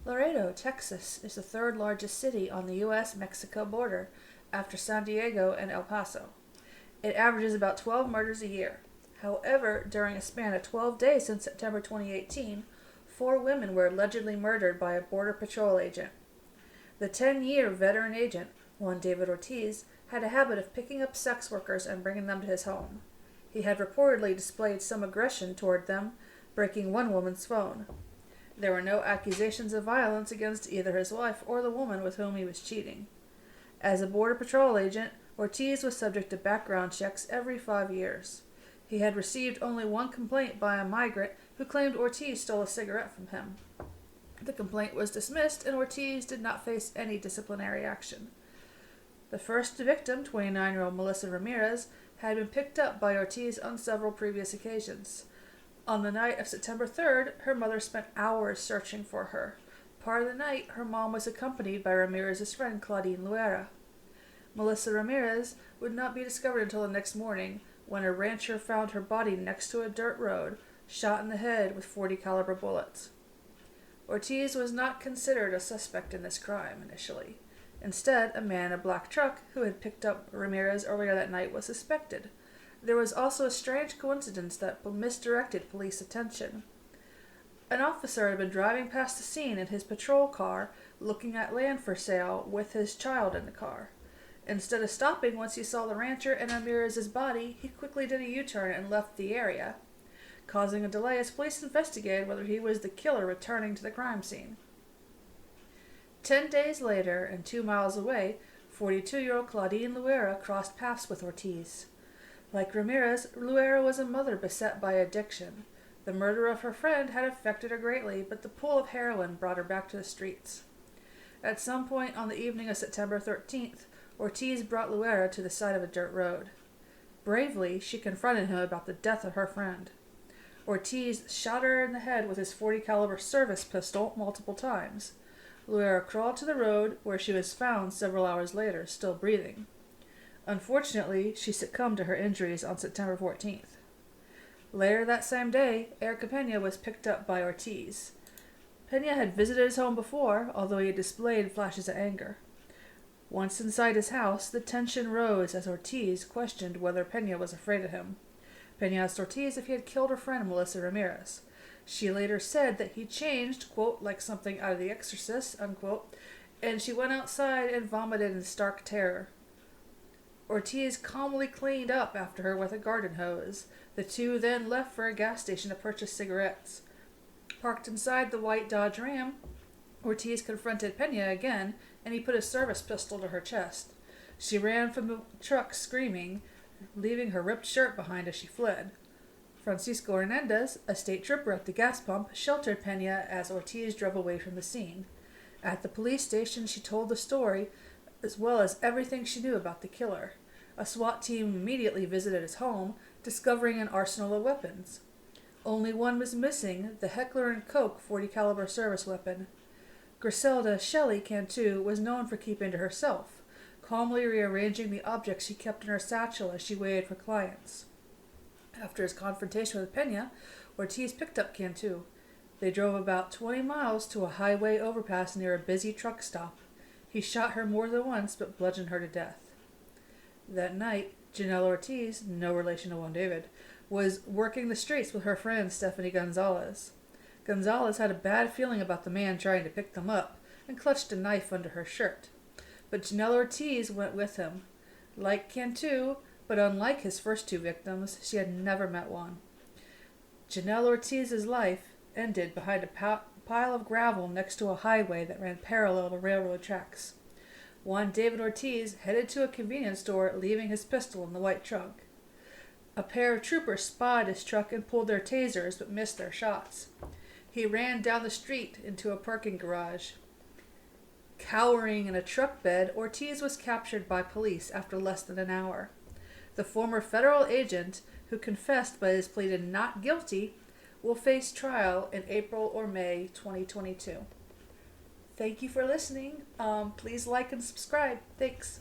Laredo, Texas, is the third largest city on the U.S.-Mexico border, after San Diego and El Paso. It averages about 12 murders a year. However, during a span of 12 days since September 2018, 4 women were allegedly murdered by a Border Patrol agent. The 10-year veteran agent, Juan David Ortiz, had a habit of picking up sex workers and bringing them to his home. He had reportedly displayed some aggression toward them, breaking one woman's phone. There were no accusations of violence against either his wife or the woman with whom he was cheating. As a Border Patrol agent, Ortiz was subject to background checks every 5 years. He had received only one complaint by a migrant who claimed Ortiz stole a cigarette from him. The complaint was dismissed, and Ortiz did not face any disciplinary action. The first victim, 29-year-old Melissa Ramirez, had been picked up by Ortiz on several previous occasions. On the night of September 3rd, her mother spent hours searching for her. Part of the night, her mom was accompanied by Ramirez's friend, Claudia Luera. Melissa Ramirez would not be discovered until the next morning, when a rancher found her body next to a dirt road, shot in the head with .40 caliber bullets. Ortiz was not considered a suspect in this crime initially. Instead, a man in a black truck who had picked up Ramirez earlier that night was suspected. There was also a strange coincidence that misdirected police attention. An officer had been driving past the scene in his patrol car, looking at land for sale, with his child in the car. Instead of stopping once he saw the rancher and Ramirez's body, he quickly did a U-turn and left the area, causing a delay as police investigated whether he was the killer returning to the crime scene. 10 days later, and 2 miles away, 42-year-old Claudia Luera crossed paths with Ortiz. Like Ramirez, Luera was a mother beset by addiction. The murder of her friend had affected her greatly, but the pull of heroin brought her back to the streets. At some point on the evening of September 13th, Ortiz brought Luera to the side of a dirt road. Bravely, she confronted him about the death of her friend. Ortiz shot her in the head with his .40 caliber service pistol multiple times. Luera crawled to the road, where she was found several hours later, still breathing. Unfortunately, she succumbed to her injuries on September 14th. Later that same day, Erica Pena was picked up by Ortiz. Pena had visited his home before, although he had displayed flashes of anger. Once inside his house, the tension rose as Ortiz questioned whether Pena was afraid of him. Pena asked Ortiz if he had killed her friend Melissa Ramirez. She later said that he changed, quote, like something out of The Exorcist, unquote, and she went outside and vomited in stark terror. Ortiz calmly cleaned up after her with a garden hose. The two then left for a gas station to purchase cigarettes. Parked inside the white Dodge Ram, Ortiz confronted Pena again, and he put a service pistol to her chest. She ran from the truck screaming, leaving her ripped shirt behind as she fled. Francisco Hernandez, a state trooper at the gas pump, sheltered Pena as Ortiz drove away from the scene. At the police station, she told the story, as well as everything she knew about the killer. A SWAT team immediately visited his home, discovering an arsenal of weapons. Only one was missing, the Heckler & Koch .40 caliber service weapon. Griselda Shelley Cantu was known for keeping to herself, calmly rearranging the objects she kept in her satchel as she waited for clients. After his confrontation with Pena, Ortiz picked up Cantu. They drove about 20 miles to a highway overpass near a busy truck stop. He shot her more than once, but bludgeoned her to death. That night, Janelle Ortiz, no relation to Juan David, was working the streets with her friend Stephanie Gonzalez. Gonzalez had a bad feeling about the man trying to pick them up, and clutched a knife under her shirt. But Janelle Ortiz went with him. Like Cantu, but unlike his first 2 victims, she had never met one. Janelle Ortiz's life ended behind a pile of gravel next to a highway that ran parallel to railroad tracks. Juan David Ortiz headed to a convenience store, leaving his pistol in the white trunk. A pair of troopers spotted his truck and pulled their tasers, but missed their shots. He ran down the street into a parking garage. Cowering in a truck bed, Ortiz was captured by police after less than an hour. The former federal agent, who confessed but has pleaded not guilty, will face trial in April or May 2022. Thank you for listening. Please like and subscribe. Thanks.